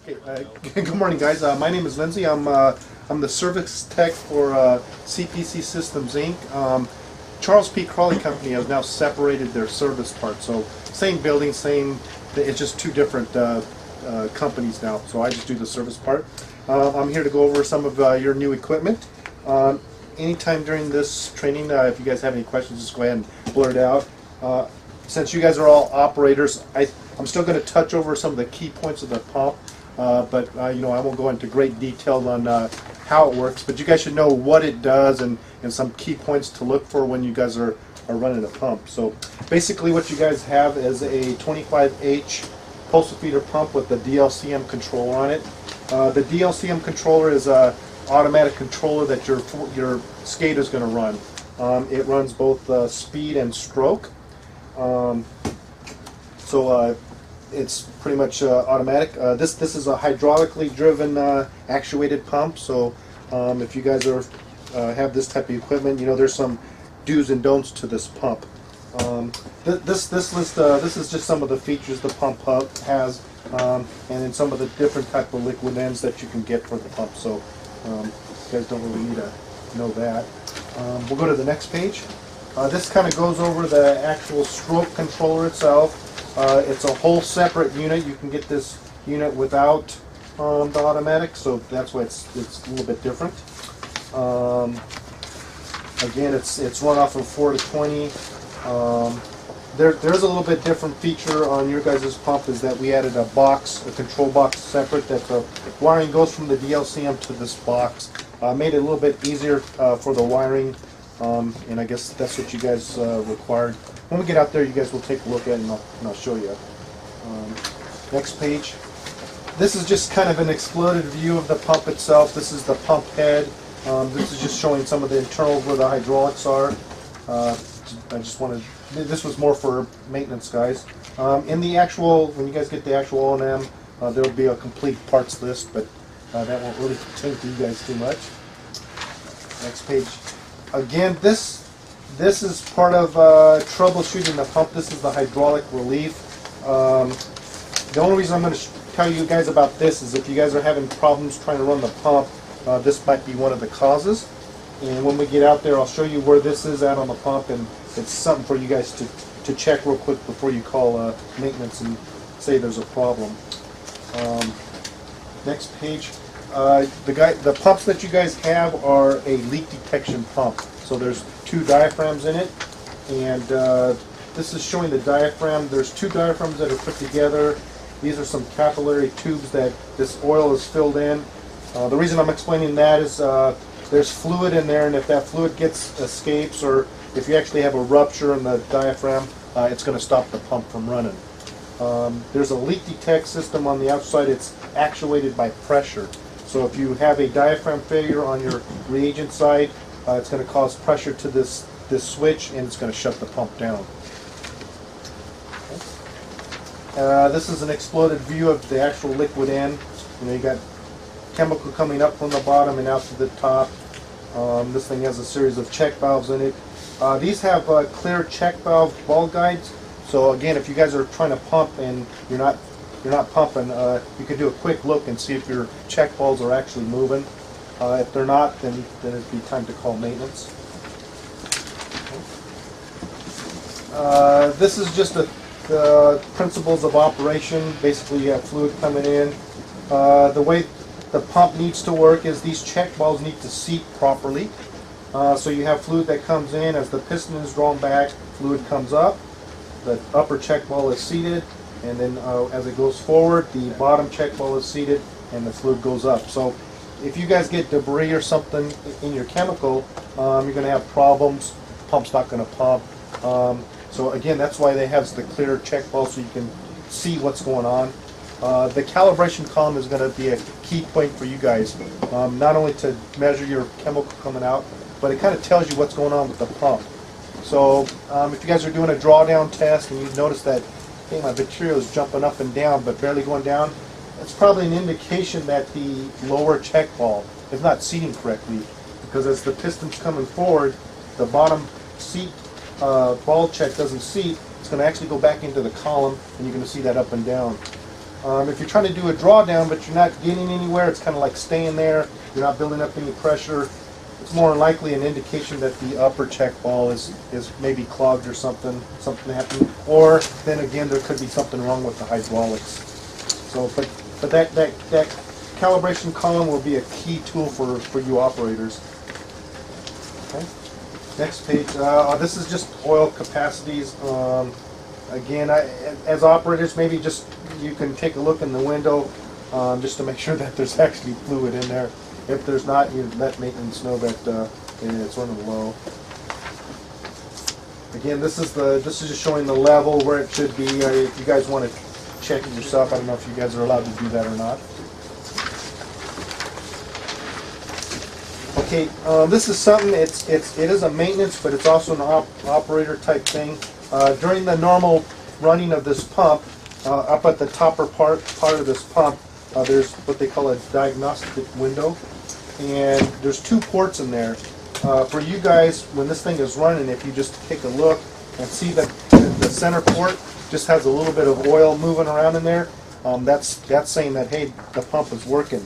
Okay, good morning, guys. My name is Lindsay. I'm the service tech for CPC Systems Inc. Charles P. Crawley Company has now separated their service part. So same building, same. It's just two different companies now. So I just do the service part. I'm here to go over some of your new equipment. Anytime during this training, if you guys have any questions, just go ahead and blurt it out. Since you guys are all operators, I'm still going to touch over some of the key points of the pump, but you know, I won't go into great detail on how it works. But you guys should know what it does and some key points to look for when you guys are running a pump. So basically, what you guys have is a 25H Pulsafeeder pump with the DLCM controller on it. The DLCM controller is a automatic controller that your skate is going to run. It runs both speed and stroke. So it's pretty much automatic. This is a hydraulically driven actuated pump. So if you guys have this type of equipment, you know there's some do's and don'ts to this pump. This is just some of the features the pump has, and then some of the different type of liquid ends that you can get for the pump. So you guys don't really need to know that. We'll go to the next page. This kind of goes over the actual stroke controller itself. It's a whole separate unit. You can get this unit without the automatic, so that's why it's a little bit different. Again, it's run off of 4 to 20. There's a little bit different feature on your guys' pump, is that we added a control box separate, that the wiring goes from the DLCM to this box. Made it a little bit easier for the wiring, and I guess that's what you guys required. When we get out there, you guys will take a look at it, and I'll show you. Next page. This is just kind of an exploded view of the pump itself. This is the pump head. This is just showing some of the internals where the hydraulics are. I just wanted, this was more for maintenance guys. In the actual, when you guys get the actual O&M, there'll be a complete parts list, but that won't really pertain to you guys too much. Next page. Again, this is part of troubleshooting the pump. This is the hydraulic relief. The only reason I'm going to tell you guys about this is if you guys are having problems trying to run the pump, this might be one of the causes. And when we get out there, I'll show you where this is at on the pump, and it's something for you guys to check real quick before you call maintenance and say there's a problem. Next page. The pumps that you guys have are a leak detection pump. So there's 2 diaphragms in it, and this is showing the diaphragm. There's 2 diaphragms that are put together. These are some capillary tubes that this oil is filled in. The reason I'm explaining that is there's fluid in there, and if that fluid escapes, or if you actually have a rupture in the diaphragm, it's going to stop the pump from running. There's a leak detect system on the outside. It's actuated by pressure. So if you have a diaphragm failure on your reagent side, it's going to cause pressure to this switch, and it's going to shut the pump down. This is an exploded view of the actual liquid end. You know, you got chemical coming up from the bottom and out to the top. This thing has a series of check valves in it. These have clear check valve ball guides. So again, if you guys are trying to pump and you're not pumping, you can do a quick look and see if your check valves are actually moving. If they're not, then it'd be time to call maintenance. This is just the principles of operation. Basically, you have fluid coming in. The way the pump needs to work is these check valves need to seat properly. So you have fluid that comes in. As the piston is drawn back, fluid comes up. The upper check valve is seated, and then as it goes forward, the bottom check valve is seated, and the fluid goes up. So if you guys get debris or something in your chemical, you're going to have problems. The pump's not going to pump. So again, that's why they have the clear check valve, so you can see what's going on. The calibration column is going to be a key point for you guys, not only to measure your chemical coming out, but it kind of tells you what's going on with the pump. So if you guys are doing a drawdown test and you notice that, hey, my material is jumping up and down but barely going down, it's probably an indication that the lower check valve is not seating correctly, because as the piston's coming forward, the bottom seat ball check doesn't seat. It's going to actually go back into the column, and you're going to see that up and down. If you're trying to do a drawdown but you're not getting anywhere, it's kind of like staying there, you're not building up any pressure, it's more than likely an indication that the upper check ball is maybe clogged or something happening. Or then again, there could be something wrong with the hydraulics. So, but that calibration column will be a key tool for you operators. Okay. Next page. This is just oil capacities. Again, as operators, maybe just you can take a look in the window just to make sure that there's actually fluid in there. If there's not, you let maintenance know that it's running low. Again, this is just showing the level where it should be. If you guys want to check it yourself, I don't know if you guys are allowed to do that or not. Okay, this is something. It is a maintenance, but it's also an operator type thing. During the normal running of this pump, up at the topper part of this pump, there's what they call a diagnostic window, and there's 2 ports in there. For you guys, when this thing is running, if you just take a look and see that the center port just has a little bit of oil moving around in there, that's saying that, hey, the pump is working.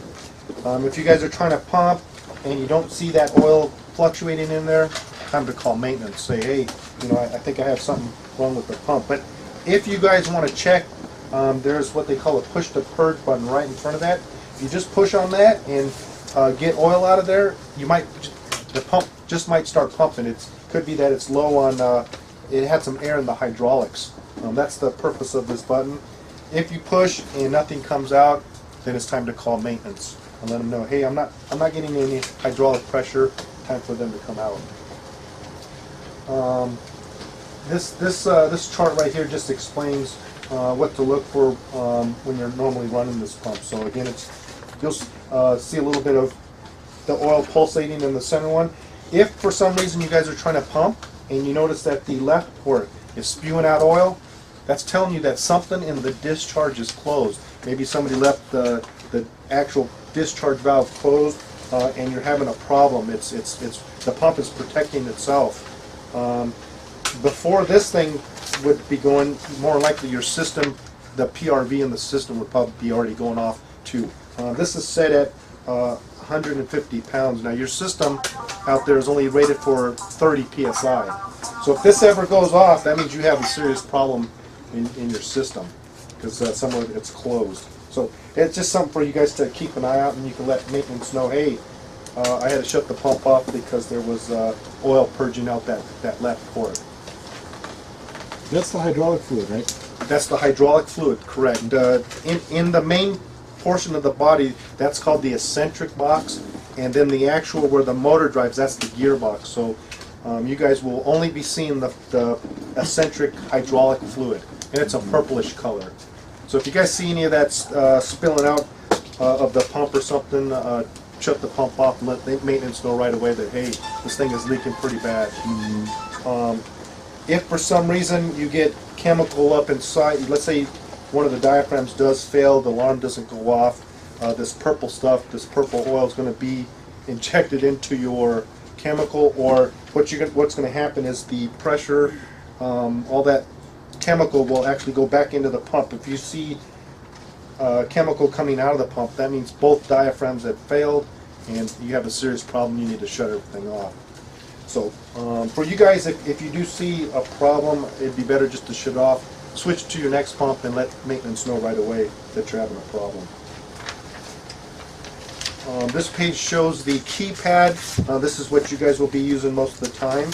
If you guys are trying to pump and you don't see that oil fluctuating in there, time to call maintenance. Say, hey, I think I have something wrong with the pump. But if you guys want to check, there's what they call a push to purge button right in front of that. If you just push on that and get oil out of there, the pump just might start pumping. It could be that it's low on, it had some air in the hydraulics. That's the purpose of this button. If you push and nothing comes out, then it's time to call maintenance and let them know, hey, I'm not getting any hydraulic pressure. Time for them to come out. This chart right here just explains what to look for when you're normally running this pump. So again, you'll see a little bit of the oil pulsating in the center one. If for some reason you guys are trying to pump and you notice that the left port is spewing out oil, that's telling you that something in the discharge is closed. Maybe somebody left the actual discharge valve closed and you're having a problem. The pump is protecting itself. Before this thing would be going, more likely your system, the PRV in the system would probably be already going off too. This is set at 150 pounds. Now your system out there is only rated for 30 psi. So if this ever goes off, that means you have a serious problem in your system because somewhere it's closed. So it's just something for you guys to keep an eye out, and you can let maintenance know, hey, I had to shut the pump off because there was oil purging out that left port. That's the hydraulic fluid, right? That's the hydraulic fluid, correct. In the main portion of the body, that's called the eccentric box, and then the actual where the motor drives, that's the gearbox. So you guys will only be seeing the eccentric hydraulic fluid, and it's a purplish color. So if you guys see any of that spilling out of the pump or something, shut the pump off and let maintenance know right away that, hey, this thing is leaking pretty bad. If for some reason you get chemical up inside, let's say one of the diaphragms does fail, the alarm doesn't go off, this purple stuff, this purple oil is going to be injected into your chemical, or what's going to happen is the pressure, all that chemical will actually go back into the pump. If you see chemical coming out of the pump, that means both diaphragms have failed and you have a serious problem. You need to shut everything off. So for you guys, if you do see a problem, it'd be better just to shut off, switch to your next pump, and let maintenance know right away that you're having a problem. This page shows the keypad. This is what you guys will be using most of the time.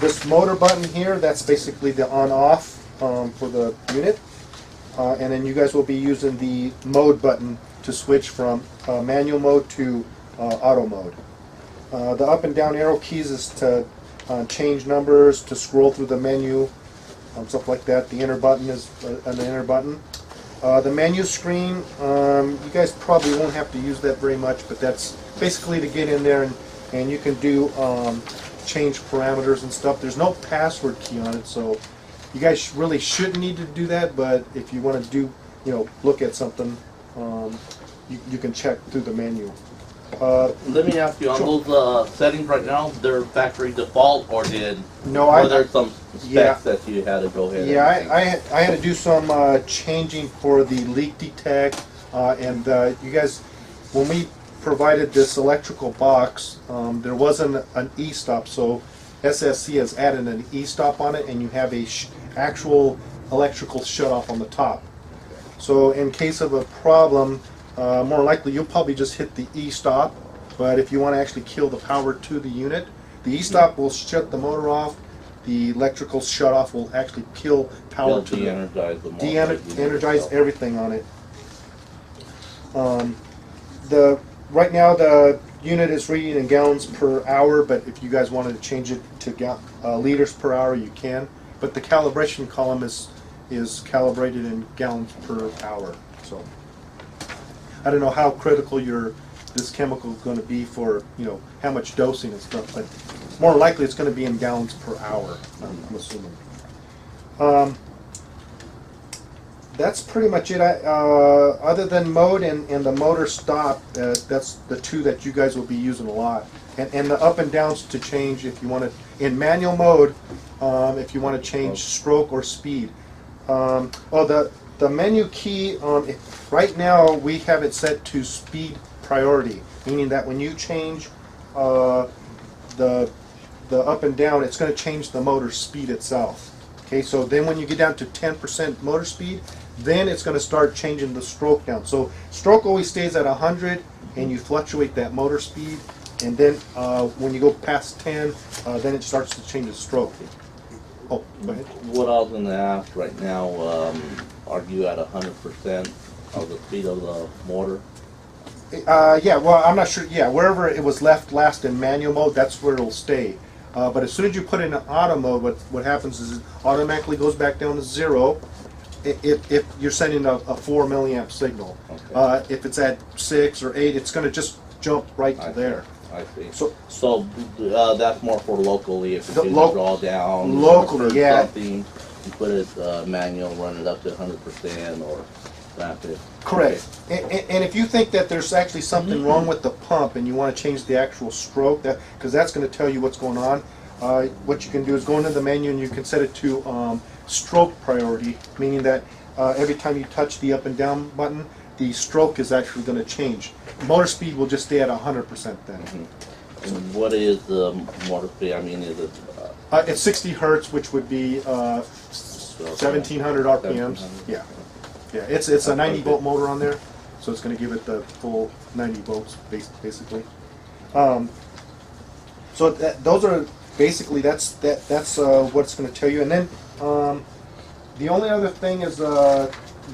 This motor button here, that's basically the on-off for the unit. And then you guys will be using the mode button to switch from manual mode to auto mode. The up and down arrow keys is to change numbers, to scroll through the menu, stuff like that. The enter button is an enter button. The menu screen, you guys probably won't have to use that very much, but that's basically to get in there and you can do change parameters and stuff. There's no password key on it, so you guys really shouldn't need to do that, but if you want to do, look at something, you can check through the menu. Let me ask you, on Sure. those settings right now, they're factory default, or No, or there's some specs yeah. that you had to go ahead and Yeah, change? I had to do some changing for the leak detect, and you guys, when we provided this electrical box, there wasn't an e-stop, so SSC has added an e-stop on it, and you have a actual electrical shut-off on the top. So in case of a problem, more likely you'll probably just hit the e-stop, but if you want to actually kill the power to the unit, the e-stop will shut the motor off. The electrical shut-off will actually kill power They'll to the de-energize the motor. de-energize everything on it. Right now the unit is reading in gallons per hour, but if you guys wanted to change it to liters per hour, you can. But the calibration column is calibrated in gallons per hour. So I don't know how critical this chemical is going to be for, you know, how much dosing and stuff, but more likely it's going to be in gallons per hour, I'm assuming. That's pretty much it. Other than mode and the motor stop, that's the two that you guys will be using a lot. And the up and downs to change if you want to, in manual mode, if you want to change stroke or speed. The menu key, right now we have it set to speed priority, meaning that when you change the up and down, it's going to change the motor speed itself. Okay, so then when you get down to 10% motor speed, then it's going to start changing the stroke down. So stroke always stays at 100, and you fluctuate that motor speed, and then when you go past 10, then it starts to change the stroke. Oh, go ahead. What I was going to ask right now, are you at 100% of the speed of the motor? Yeah, well, I'm not sure. Yeah, wherever it was left last in manual mode, that's where it'll stay. But as soon as you put it in auto mode, what happens is it automatically goes back down to 0 if you're sending a 4 milliamp signal. Okay. If it's at 6 or 8, it's going to just jump right to there. I see. So that's more for locally. If you draw down locally, yeah. Something, you put it manual, run it up to 100% or rapid. Correct. Okay. And if you think that there's actually something wrong with the pump and you want to change the actual stroke, because that's going to tell you what's going on, what you can do is go into the menu and you can set it to stroke priority, meaning that every time you touch the up and down button, the stroke is actually going to change. Motor speed will just stay at 100% then. And what is the motor speed? I mean, is it? It's 60 hertz, which would be 1,700 RPMs. Yeah, yeah. It's a 90 volt motor on there, so it's going to give it the full 90 volts basically. So those are basically that's what it's going to tell you. And then the only other thing is the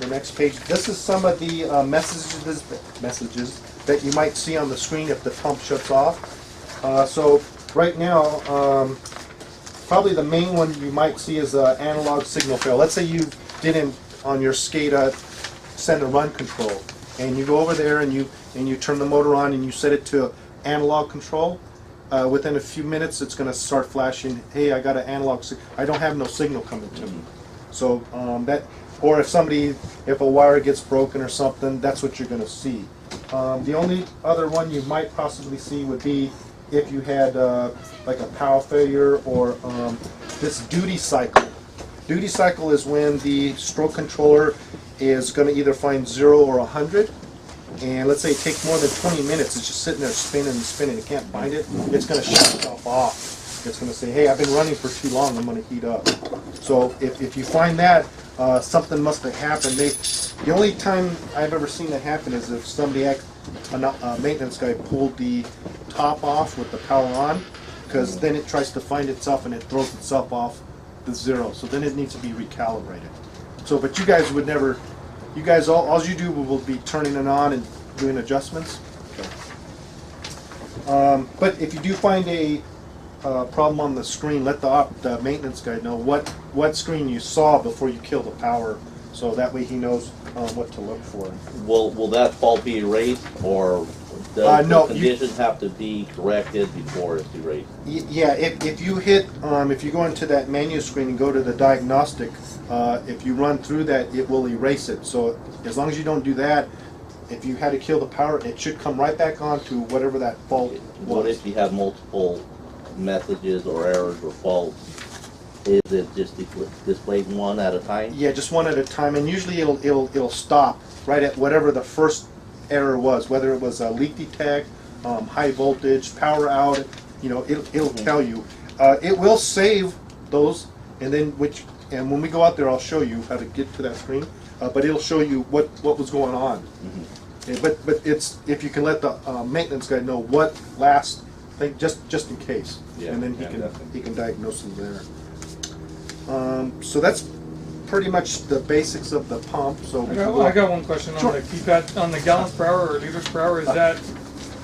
next page. This is some of the messages that you might see on the screen if the pump shuts off. So right now, probably the main one you might see is analog signal fail. Let's say you didn't on your SCADA send a run control, and you go over there and you turn the motor on and you set it to analog control. Within a few minutes, it's going to start flashing. Hey, I got an analog. I don't have no signal coming to me. So or if a wire gets broken or something, that's what you're going to see. The only other one you might possibly see would be if you had like a power failure or this duty cycle. Duty cycle is when the stroke controller is going to either find 0 or 100. And let's say it takes more than 20 minutes, it's just sitting there spinning and spinning, it can't find it, it's going to shut itself off. It's going to say, hey, I've been running for too long, I'm going to heat up. So if you find that, something must have happened. The only time I've ever seen that happen is if somebody, a maintenance guy, pulled the top off with the power on, because then it tries to find itself and it throws itself off the 0. So then it needs to be recalibrated. So, but you guys would never, you guys, all you do will be turning it on and doing adjustments. Okay. But if you do find a problem on the screen, let the maintenance guy know what screen you saw before you kill the power, so that way he knows what to look for. Will that fault be erased, or does no, the conditions have to be corrected before it's erased? Yeah, if you hit, if you go into that menu screen and go to the diagnostic, if you run through that, it will erase it. So as long as you don't do that, if you had to kill the power, it should come right back on to whatever that fault What was. if you have multiple messages or errors or faults? Is it just displayed one at a time? Yeah, just one at a time, and usually it'll stop right at whatever the first error was, whether it was a leak detect, high voltage, power out. You know, it'll tell you. It will save those, and then when we go out there, I'll show you how to get to that screen. But it'll show you what was going on. But it's if you can let the maintenance guy know what last thing, just in case, Yeah, and then definitely. he can diagnose them there. So that's pretty much the basics of the pump. So I got one question Sure. on the keypad, on the gallons per hour or liters per hour. Is that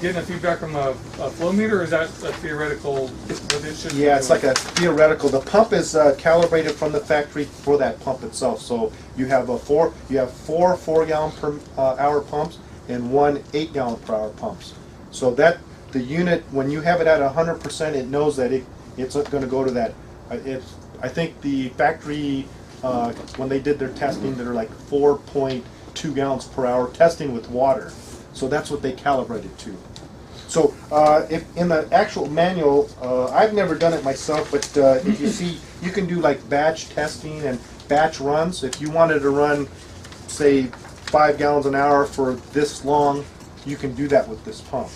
getting a feedback from a flow meter, or is that a theoretical? What it should be yeah, it's doing? like a theoretical. The pump is calibrated from the factory for that pump itself. So you have four 4-gallon per hour pumps and one 8-gallon per hour pumps. So that the unit, when you have it at 100%, it knows that it's going to go to that. I think the factory when they did their testing, they're like 4.2 gallons per hour testing with water. So that's what they calibrated to. So if in the actual manual, I've never done it myself, but if you see, you can do like batch testing and batch runs. If you wanted to run, say, 5 gallons an hour for this long, you can do that with this pump.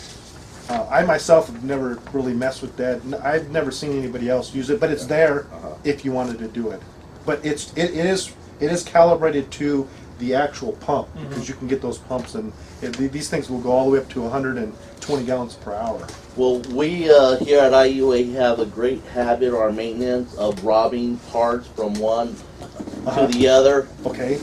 I myself have never really messed with that. I've never seen anybody else use it, but it's there if you wanted to do it. But it is calibrated to the actual pump, because you can get those pumps, and these things will go all the way up to 120 gallons per hour. Well, we here at IUA have a great habit, our maintenance, of robbing parts from one to the other. Okay.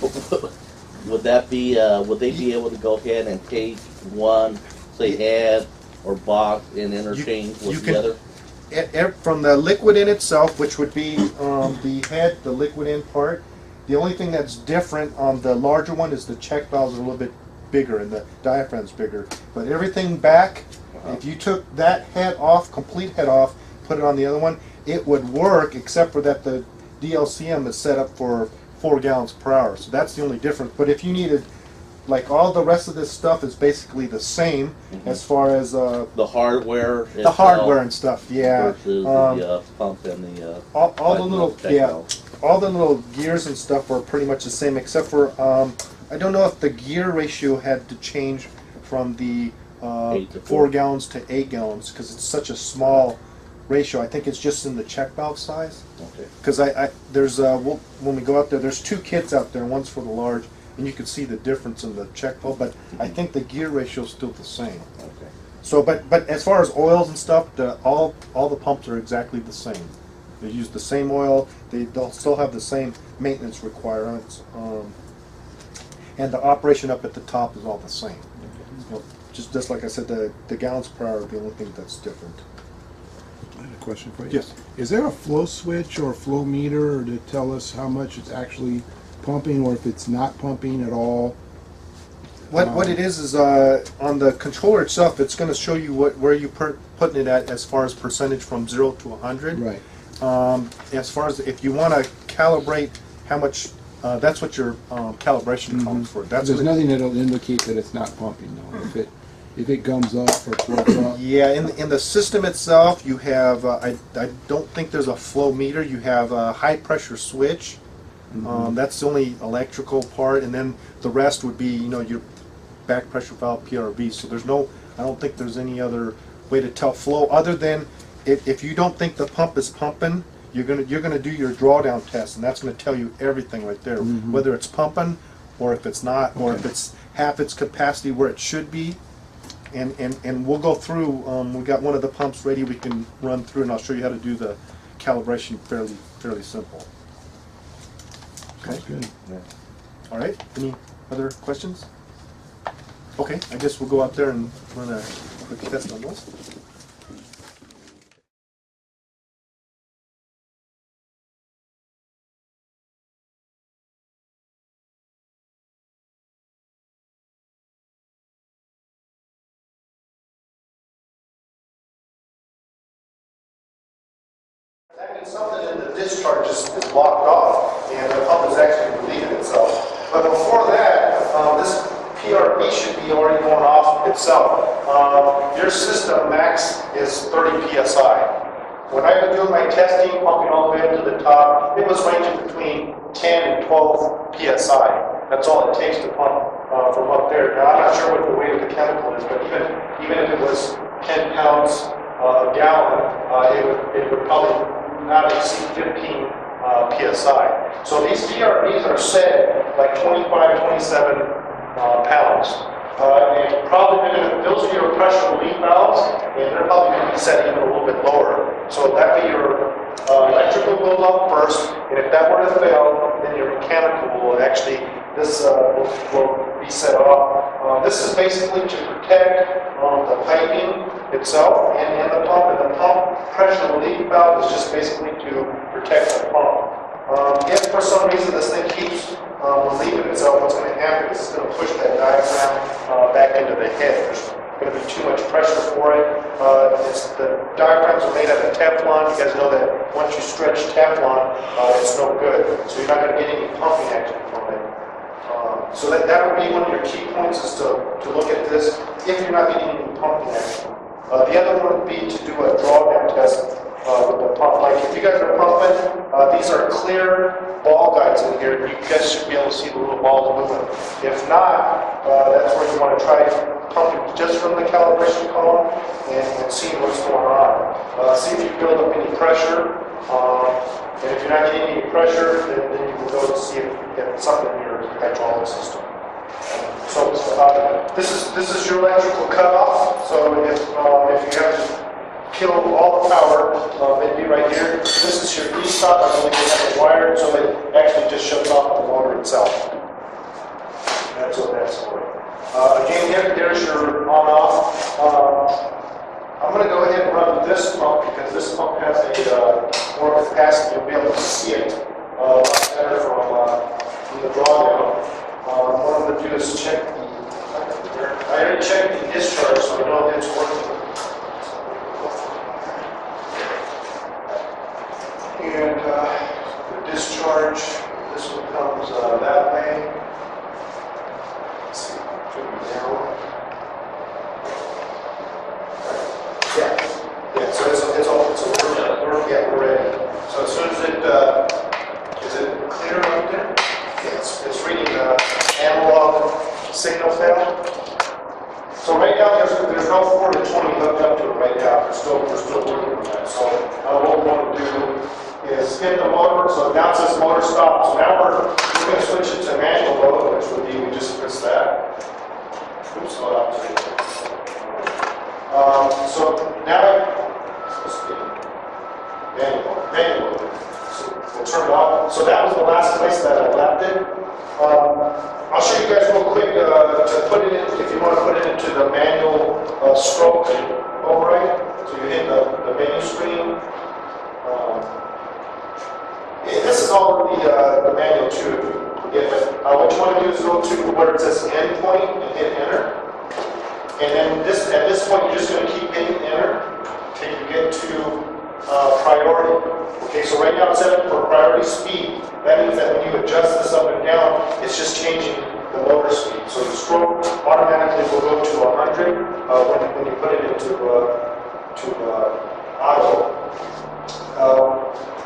Would that be? Would they be able to go ahead and take one, say, head or box, and interchange with the other? From the liquid in itself, which would be the head, the liquid in part. The only thing that's different on the larger one is the check valves are a little bit bigger and the diaphragm's bigger. But everything back, if you took that head off, complete head off, put it on the other one, it would work, except for that the DLCM is set up for 4 gallons per hour. So that's the only difference. But if you needed, like, all the rest of this stuff is basically the same as far as the hardware. the hardware and stuff. Yeah. Versus the pump and the all the little check valve. all the little gears and stuff were pretty much the same, except for I don't know if the gear ratio had to change from the 8 to 4 gallons to 8 gallons, because it's such a small ratio. I think it's just in the check valve size. Okay. Because there's when we go out there, there's 2 kits out there. One's for the large, and you can see the difference in the check valve. But I think the gear ratio is still the same. Okay. So, but as far as oils and stuff, all the pumps are exactly the same. They use the same oil. They'll still have the same maintenance requirements, and the operation up at the top is all the same. You know, just like I said, the gallons per hour are the only thing that's different. I have a question for you. Yes. Is there a flow switch or a flow meter to tell us how much it's actually pumping, or if it's not pumping at all? What it is on the controller itself, it's going to show you where you putting it at as far as percentage from 0 to 100. Right. As far as if you want to calibrate how much, that's what your calibration column is for. That's There's what nothing that'll indicate that it's not pumping, though. If it gums up or floats up. Yeah, in the system itself, you have, I don't think there's a flow meter. You have a high pressure switch. That's the only electrical part, and then the rest would be, your back pressure valve, PRV. So I don't think there's any other way to tell flow other than if you don't think the pump is pumping, you're gonna do your drawdown test, and that's gonna tell you everything right there, whether it's pumping or if it's not, or if it's half its capacity where it should be. And we'll go through. We got one of the pumps ready. We can run through, and I'll show you how to do the calibration fairly simple. Okay. That's good. Yeah. All right. Any other questions? Okay. I guess we'll go out there and run a quick test on those. That means something in the discharge is blocked off, and the pump is actually relieving itself. But before that, this PRB should be already going off itself. Your system max is 30 PSI. When I was doing my testing, pumping all the way up to the top, it was ranging between 10 and 12 PSI. That's all it takes to pump from up there. Now, I'm not sure what the weight of the chemical is, but even if it was 10 pounds a gallon, it would probably not exceed 15 PSI. So these PRBs are set like 25, 27 pounds. And probably those are your pressure relief valves, and they're probably going to be set even a little bit lower. So that way your electrical goes up first, and if that were to fail, then your mechanical will actually, this will be set off. This is basically to protect the piping itself and the pump, and the pump pressure relief valve is just basically to protect the pump. If for some reason this thing keeps relieving itself, what's going to happen is it's going to push that diaphragm back into the head. There's going to be too much pressure for it. The diaphragms are made out of Teflon. You guys know that once you stretch Teflon, it's no good. So you're not going to get any pumping action from it. So that would be one of your key points, is to look at this if you're not getting any pumping action. The other one would be to do a drawdown test with the pump. Like if you guys are pumping, these are clear ball guides in here. You guys should be able to see the little balls moving. If not, that's where you want to try pumping just from the calibration column and see what's going on. See if you build up any pressure. And if you're not getting any pressure, then you will go to see if you get something in your hydraulic system. So this is your electrical cutoff. So if you have to kill all the power, it'd be right here. This is your e-stop. I believe you have it wired, so it actually just shuts off the motor itself. That's what that's for. Again, there's your on-off. I'm going to go ahead and run this pump because this pump has a more capacity. You'll be able to see it a lot better from the drawdown. What I'm going to do is check the. I already checked the discharge, so I know it's working. And the discharge, this one comes that way. Let's see, should be down. Yeah. So it's all. So we're ready. So as soon as is it clear up there? Yeah, it's reading analog signal fail. So right now there's no 4 to 20 hooked up to it right now. We're still working on that. So what we want to do is hit the motor. So now it says motor stop. So now we're going to switch it to manual mode, which would be we just press that. Oops, hold on. So now manual. So we'll turn it off. So that was the last place that I left it. I'll show you guys real quick to put it in, if you want to put it into the manual stroke override. So you hit the menu screen. This is all the manual too. What you want to do is go to where it says endpoint and hit enter. And then at this point, you're just going to keep hitting enter until you get to priority. Okay, so right now it's set for priority speed. That means that when you adjust this up and down, it's just changing the motor speed. So the stroke automatically will go to 100 when you put it into auto.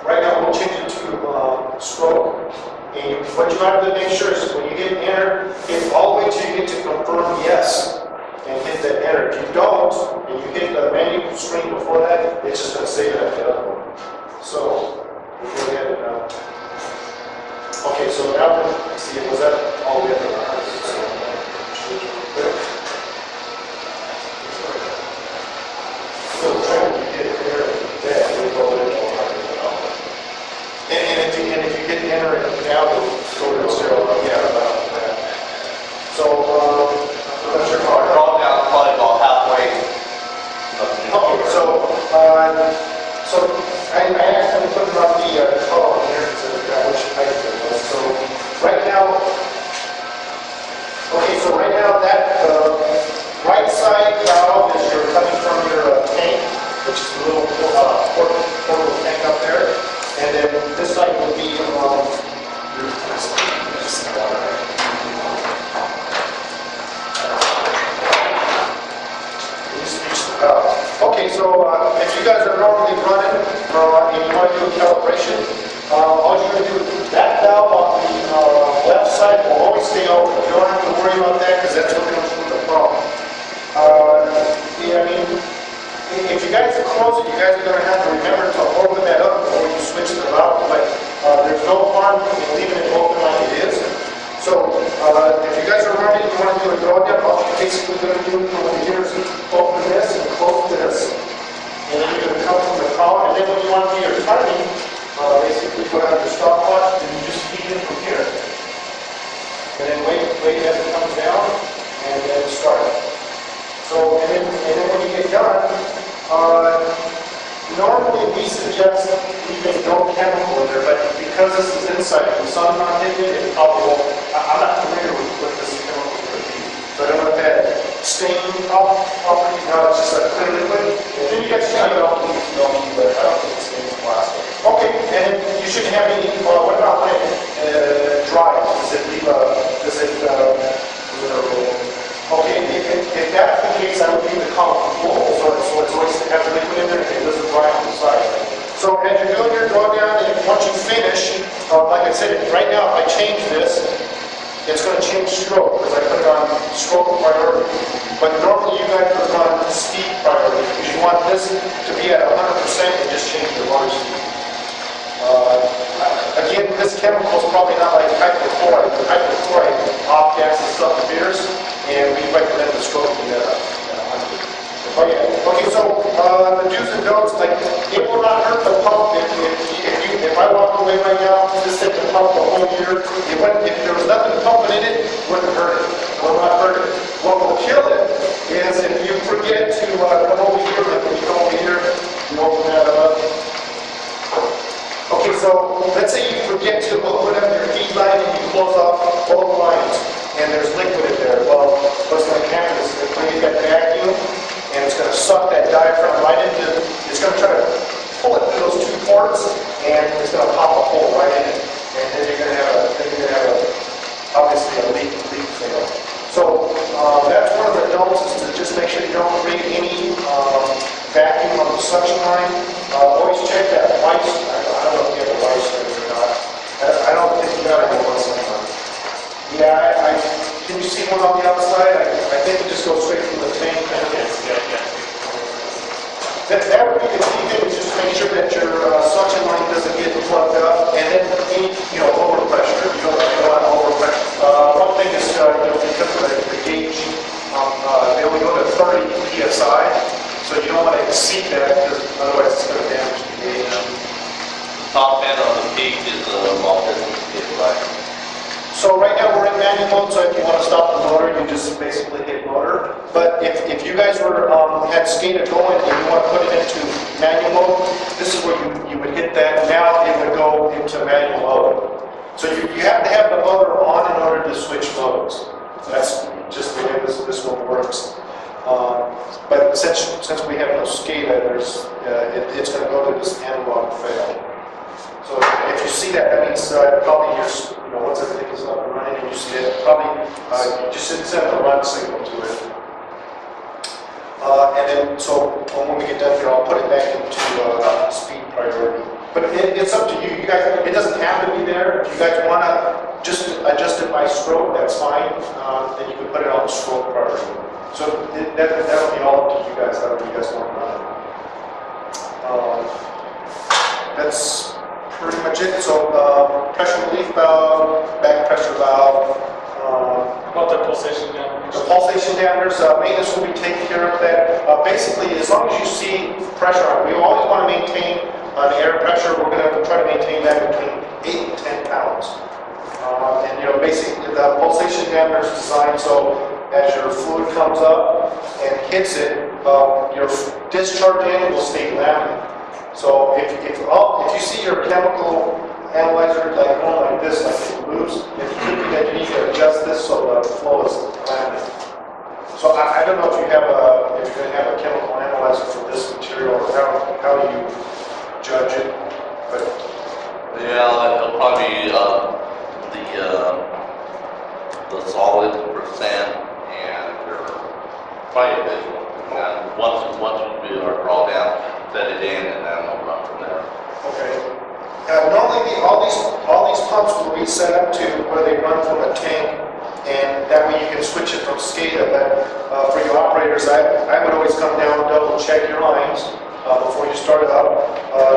Right now we'll change it to stroke. And what you have to make sure is when you hit enter, hit all the way till you get to confirm yes. And hit that enter. If you don't, and you hit the menu screen before that, it's just going to save it at the other one. So, we'll go ahead and, okay, so now, see, was that all the way up in our so trying to get there, we go into 100. And if you hit enter and down, it'll go to 0. Yeah, about that. So, what's your car? Probably about halfway. Okay, so I accidentally put it on the column here, which height it was. So right now, that right side valve is coming from your tank, which is a little portable tank up there, and then this side will be Okay, so if you guys are normally running and you want to do a calibration, all you're going to do is that valve on the left side will always stay open. You don't have to worry about that because that's what comes with the problem. Yeah, I mean, if you guys close it, you guys are going to have to remember to open that up before you switch the valve. But there's no harm in leaving it open like it is. So if you guys are running, you want to do a drawdown, all you're basically going to do over here is open this and close this. And then you're going to come from the column, and then when you want to do your timing, basically put on your stopwatch, and you just feed in from here. And then wait as it comes down, and then start. So, and then when you get done, normally we suggest leaving no chemical in there, but because this is inside, the sun's not hitting it, it probably won't. I'm not familiar with what this chemical is going to be. So I don't know if that staining property, no, it's just a clear liquid. And then you get to don't need, but I don't think it stains plastic. okay, and you shouldn't have any, what about when it dries? Does it leave a, okay, if that's the case, I would leave the column full, so it's always has liquid in there, and it doesn't dry on the side. So as you're doing your drawdown, and once you finish, like I said, right now if I change this, it's going to change stroke, because I put it on stroke priority. But normally you guys put it on speed priority, because you want this to be at 100% and just change the water speed. Again, this chemical is probably not like hypochlorite. Hypochlorite off gas and stuff appears, and we recommend the stroke to that. Okay, so the do's and don'ts, like, it will not hurt the pump if I walk away right now, just hit the pump the whole year. If there was nothing pumping in it, it wouldn't hurt it. It will not hurt it. What will kill it is if you forget to come over here, like when you come over here, you open that up. Okay, so let's say you forget to open up your feed line and you close off both lines, and there's liquid in there. Well, what's going to happen is it's going to get that vacuum, and it's going to suck that diaphragm right into, it's going to try to pull it through those two ports, and it's going to pop a hole right in it. And then you're going to have obviously a leak fail. So that's one of the don'ts, is to just make sure you don't create any vacuum on the suction line. Always check that vice. I don't know if you have a vice or not. I don't think you got any on something. Yeah, can you see one on the outside? I think it just goes straight from the tank. That would be the key thing, is just make sure that your suction line doesn't get plugged up, and then any, overpressure. You don't want overpressure. One thing is, because of the gauge, they only go to 30 psi, so you don't want to exceed that, because otherwise it's going to damage the gauge. The top end on the gauge is longer than the right. So right now we're in manual mode, so if you want to stop the motor, you just basically hit motor. But if you guys were had SCADA going and you want to put it into manual mode, this is where you would hit that. Now it would go into manual mode. So you have to have the motor on in order to switch modes. That's just the way this one works. But since we have no SCADA, it's going to go to this analog fail. So if you see that, that means probably once everything is up and running and you see it, probably you just send a run signal to it. And then, so when we get done here, I'll put it back into speed priority. But it's up to you. You guys, it doesn't have to be there. If you guys want to just adjust it by stroke, that's fine. Then you can put it on stroke priority. So that'll be all up to you guys, however you guys want to run it. That's pretty much it. So pressure relief valve, back pressure valve. About the pulsation dampeners? The pulsation dampeners, maintenance will be taken care of that. Basically, as long as you see pressure on it, we always want to maintain the air pressure. We're going to try to maintain that between 8 and 10 pounds. And basically the pulsation dampener is designed so as your fluid comes up and hits it, your discharge in will stay laminar. So if you see your chemical analyzer going like this, like it moves, it could be that you need to adjust this so the flow is laminar. So I don't know if you're going to have a chemical analyzer for this material, or how do you judge it? But yeah, it'll probably be the solid percent and your probably visual. And once we do our drawdown, set it in, and then we'll run from there. Okay. Normally, all these pumps will be set up to where they run from a tank, and that way you can switch it from SCADA. But for you operators, I would always come down, double check your lines before you start it up.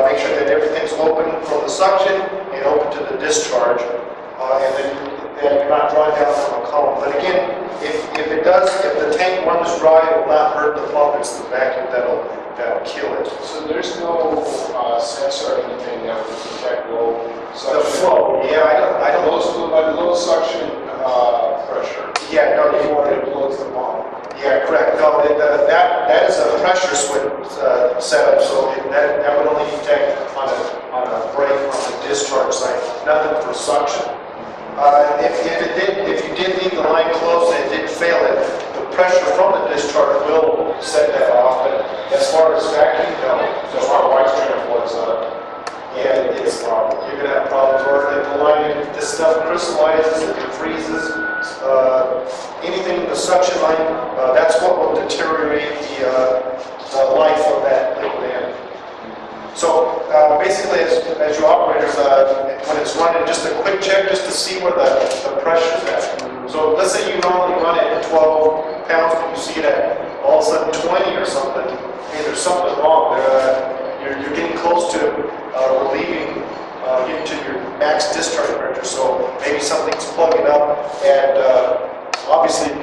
Make sure that everything's open from the suction and open to the discharge, and then you're not drawing down from a column. But again, if the tank runs dry, it will not hurt the pump. It's the vacuum that'll kill it. So there's no sensor or anything that would detect low suction? The flow, yeah, I don't. Low suction pressure. Yeah, no, Before it blows the pump. yeah, correct. No, that is a pressure switch setup, so that would only detect on a break from the discharge side, nothing for suction. If you did leave the line closed and it didn't fail it, the pressure from the discharge will set that off. But as far as vacuum, no. So our white stream flows up. Yeah, it's a problem. You're gonna have problems, or if the line, if this stuff crystallizes, if it freezes, anything in the suction line, that's what will deteriorate the life of that liquid end. So basically, as your operators, when it's running, just a quick check just to see where the pressure's at. So let's say you normally run it at 12 pounds, but you see it at all of a sudden 20 or something. Hey, there's something wrong there. You're getting close to relieving, getting to your max discharge pressure. So maybe something's plugging up, and obviously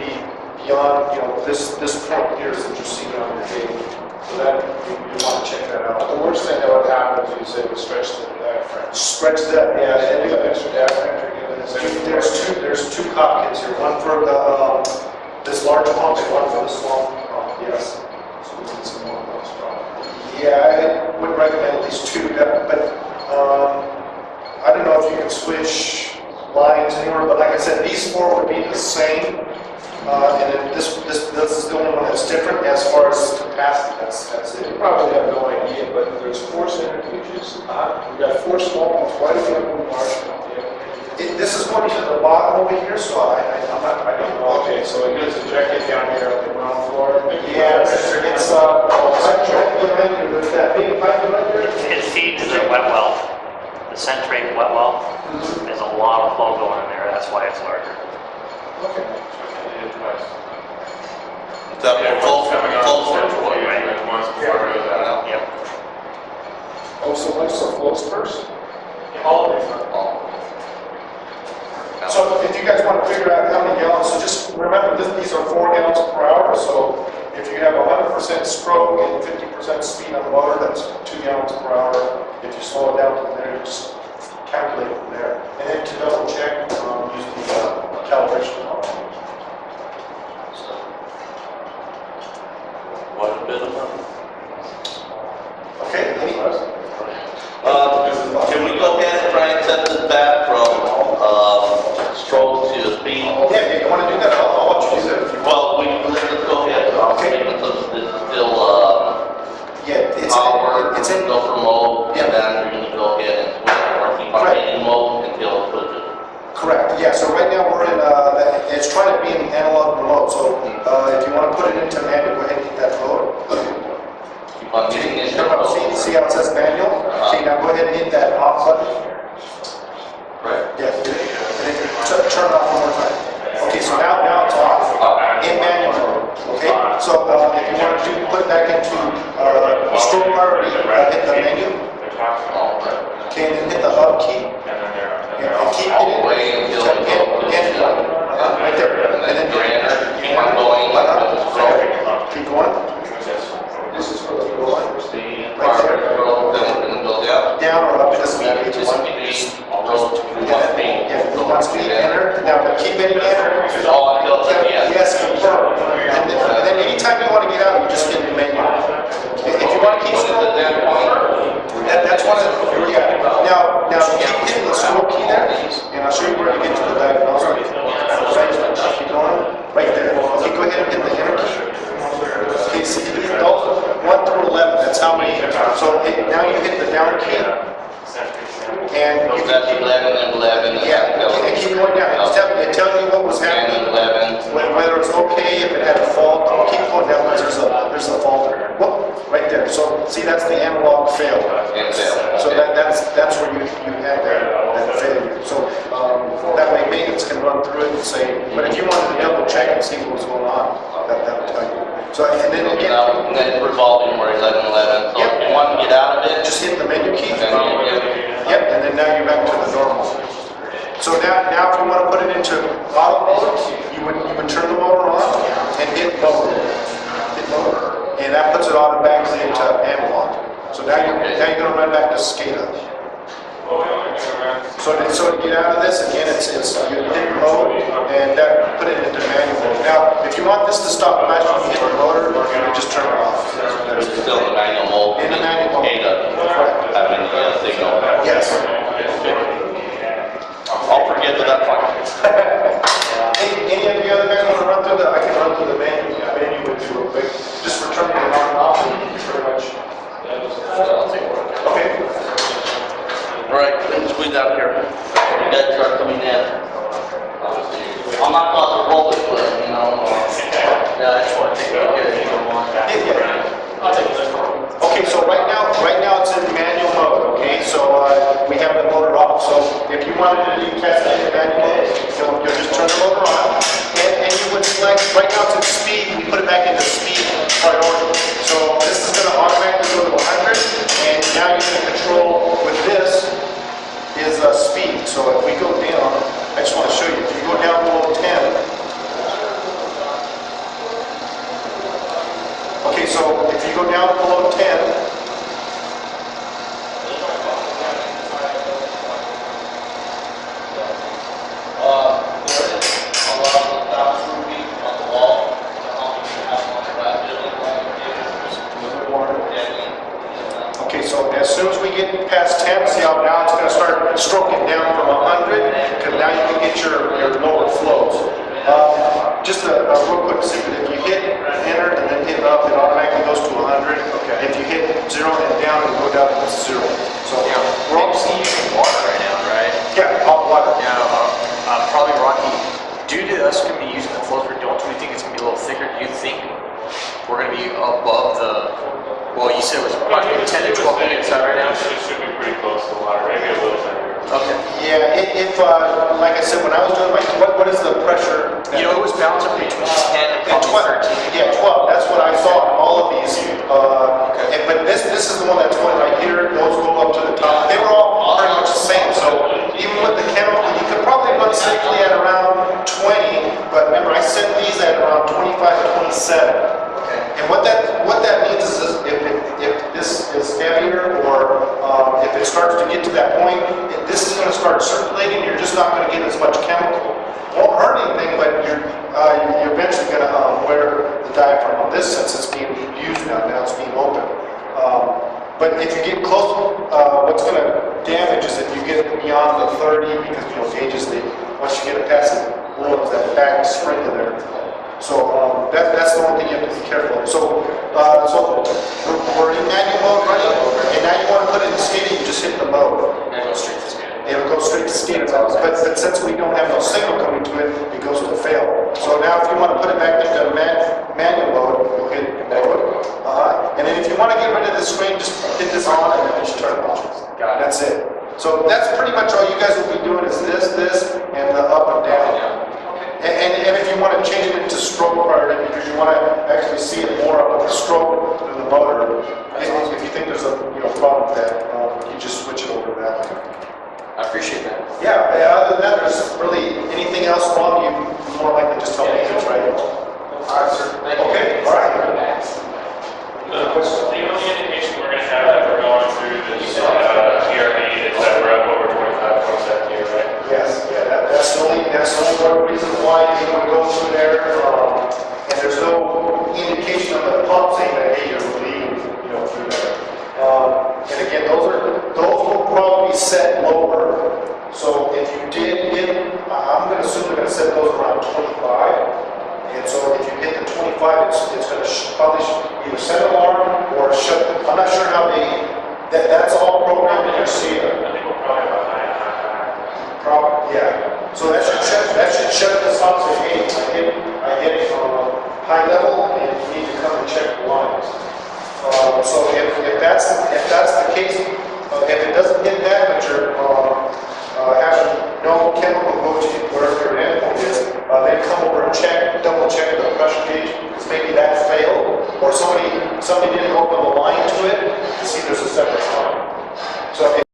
beyond this point here that you're seeing on your gauge. So that you want to check that out. The worst thing that would happen is you say would stretch the diaphragm. Stretch that, yeah. And you have extra diaphragm you're giving this. There's two cockpits here. One for this large pump and one for the small pump. Yes. So we need some more of those problems. Yeah, I would recommend at least two. But I don't know if you can switch lines anywhere. But like I said, these four would be the same. And then this is the only one that's different as far as capacity. That's it. You probably have no idea, but there's 4 centrifuges. We've got 4 small ones. Why do we have one large one? This is going to the bottom over here, so I don't know. Okay, so it gets ejected down here on the ground floor. Yeah, it's that big pipe right there. It feeds the wet well, the centrate wet well. There's a lot of flow going in there, that's why it's larger. Okay. Is that for Yep. Oh, so what's the flows first? All of these are. So if you guys want to figure out how many gallons, so just remember these are 4 gallons per hour. So if you have 100% stroke and 50% speed on the motor, that's 2 gallons per hour. If you slow it down from there, you just calculate from there. And then to double check, use the calibration model. What a bit of money. Okay, any questions? Can we go ahead and try and set this back from stroke to speed? Yeah, if you want to do that, I'll let you do that. Well, let's go ahead. Okay. This is still Yeah, it's in. go for mode, Yeah. and then you're going to go ahead and switch or keep on Right. hitting mode until it pushes. Correct, yeah, so right now we're in, it's trying to be in analog remote, so if you want to put it into manual, go ahead and hit that mode. Keep on hitting it. See how it says manual? Okay, now go ahead and hit that off button. Right. Yeah, and then turn it off one more time. Okay, so now it's off, in manual mode, okay? So if you want to put it back into stroke priority, hit the menu, All right. okay, and then hit the hub key. And keep All it the way until it goes. right there. And then you're enter, keep on going like this. Keep going. This is for the floor. Then we're going to go down. Down or up, it doesn't matter. Just Either one. speed, Yeah, one speed, enter. Now keep hitting enter. all until it's yes. Yes, confirm. And then anytime you want to get out, you just hit the menu. If you want to keep What is it then? that's one of the, yeah. Now keep hitting the scroll key there, and I'll show you where to get to the diagnostic. Keep going, right there. see, that's the analog fail. So that's where you have that failure. So that way maintenance can run through it and say, but if you wanted to double check and see what was going on, that would tell you. So, and then again, And then revolving where 11. So if you want to get out of it, just hit the menu key. then Yep, and then now you're back to the normal. So now if you want to put it into auto mode, you would turn the motor on and hit mode. Hit mode. And that puts it automatically into analog. So now you're going to run back to SCADA. So to get out of this, again, it's you hit mode and that put it into manual mode. Now, if you want this to stop flashing, you hit the motor, or you just turn it off. it's still in the manual mode. In the manual mode. Correct. Having the signal. Yes. I'll forget that that's fine. Any of you other guys want to run through I can run through the menu with you real quick. Just for turning it on and off, pretty much. Okay. All right, let's squeeze out here. You guys start coming in. I'm not claustrophobic, but you know. Yeah, I just want to take it here. Okay, so right now it's in manual mode. Okay, so we have the motor off. So if you wanted to do cascade manual mode, you'll just turn the motor on, and you would select. Right now it's in speed. We put it back into speed priority. So this is going to automatically go to 100, and now you can control with this is speed. So if we go down, I just want to show you. If you go down below 10. Okay, so if you go down below 10. Okay, so as soon as we get past 10, see how now it's going to start stroking down from 100, because now you can get your lower flows. Just a real quick secret, if you hit enter and then hit up, it automatically goes to 100. Okay. If you hit 0 and down, it'll go down to 0. So Yeah, we're obviously using water right now, right? yeah, hot water. Now, probably Rocky, due to us going to be using the flows we're doing, do we think it's going to be a little thicker? Do you think we're going to be above the, well, you said it was approximately 10 to 12 minutes right now? It should be pretty close to the water, maybe a little bit. Okay. Yeah, if like I said, when I was doing my, what is the pressure? You know, it was balancing between 10 and probably 13. Yeah, 12. That's what I saw in all of these. But this is the one that's going right here. Those go up to the top. They were all pretty much the same. So even with the chemical, you could probably run safely at around 20. But remember, I set these at around 25 to 27. And what that means is if this is heavier or if it starts to get to that point, this is going to start circulating. You're just not going to get as much chemical. Won't hurt anything, but you're eventually going to wear the diaphragm on this since it's being used now. Now it's being open. But if you get close, what's going to damage is if you get beyond the 30, because gauges once you get it past the limits, that bag is spring in there. So that's the one thing you have to be careful of. So we're in manual mode running, and now you want to put it in SCADA, you just hit the mode. And go straight to SCADA. It'll go straight to SCADA. But since we don't have no signal coming to it, it goes to fail. So now if you want to put it back into manual mode, you'll hit mode. And then if you want to get rid of the screen, just hit this on and then just turn it off. That's it. So that's pretty much all you guys will be doing is this, and the up and down. And if you want to change it into stroke priority, because you want to actually see it more of the stroke than the motor, if you think there's a problem with that, you just switch it over to that. I appreciate that. Yeah, other than that, there's really anything else wrong, you more likely just tell me it's right. All right, sir. Thank you. Okay, all right. The only indication we're going to have that we're going through this ERP is that we're up over 25, 27 here, right? Yes, that's the only reason why you would go through there, and there's no indication on the pump saying that hey, you're bleeding, through there. And again, those will probably be set lower. So if you did hit, I'm going to assume we're going to set those around 25. And so if you hit the 25, it's going to probably either set an alarm or shut. I'm not sure how that's all programmed in your SCADA. I think we're probably about 9. Probably, yeah. So that should shut this off. Say, hey, I hit it from high level, and you need to come and check the lines. So if that's the case, if it doesn't hit that, but you're having no chemical go to wherever your endpoint is, then come over and check, double check the pressure gauge, because maybe that failed, or somebody didn't